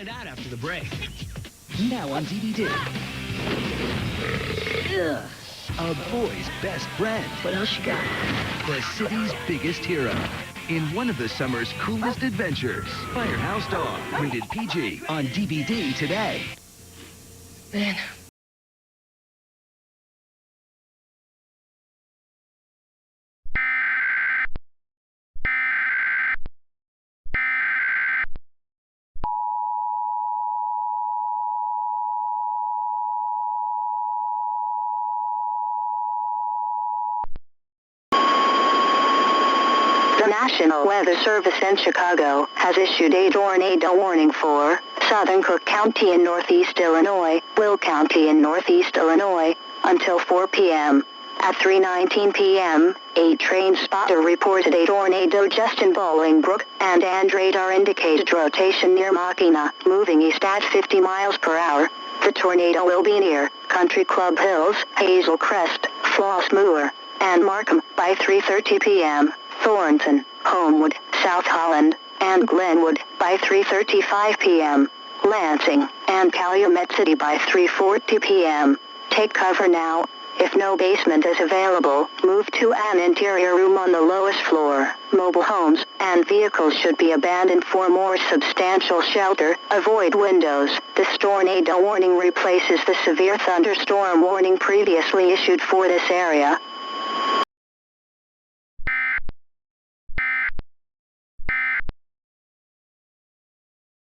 find out after the break. Now on DVD. Ugh. A boy's best friend. What else you got? The city's biggest hero. In one of the summer's coolest adventures. Firehouse Dog. Rated PG. On DVD today. Man. The National Weather Service in Chicago has issued a tornado warning for southern Cook County in northeast Illinois, Will County in northeast Illinois, until 4 p.m. At 3:19 p.m., a train spotter reported a tornado just in Bolingbrook, and radar indicated rotation near Machina, moving east at 50 miles per hour. The tornado will be near Country Club Hills, Hazel Crest, Flossmoor, and Markham by 3:30 p.m. Thornton, Homewood, South Holland, and Glenwood by 3:35 p.m. Lansing and Calumet City by 3:40 p.m. Take cover now. If no basement is available, move to an interior room on the lowest floor. Mobile homes and vehicles should be abandoned for more substantial shelter. Avoid windows. This tornado warning replaces the severe thunderstorm warning previously issued for this area.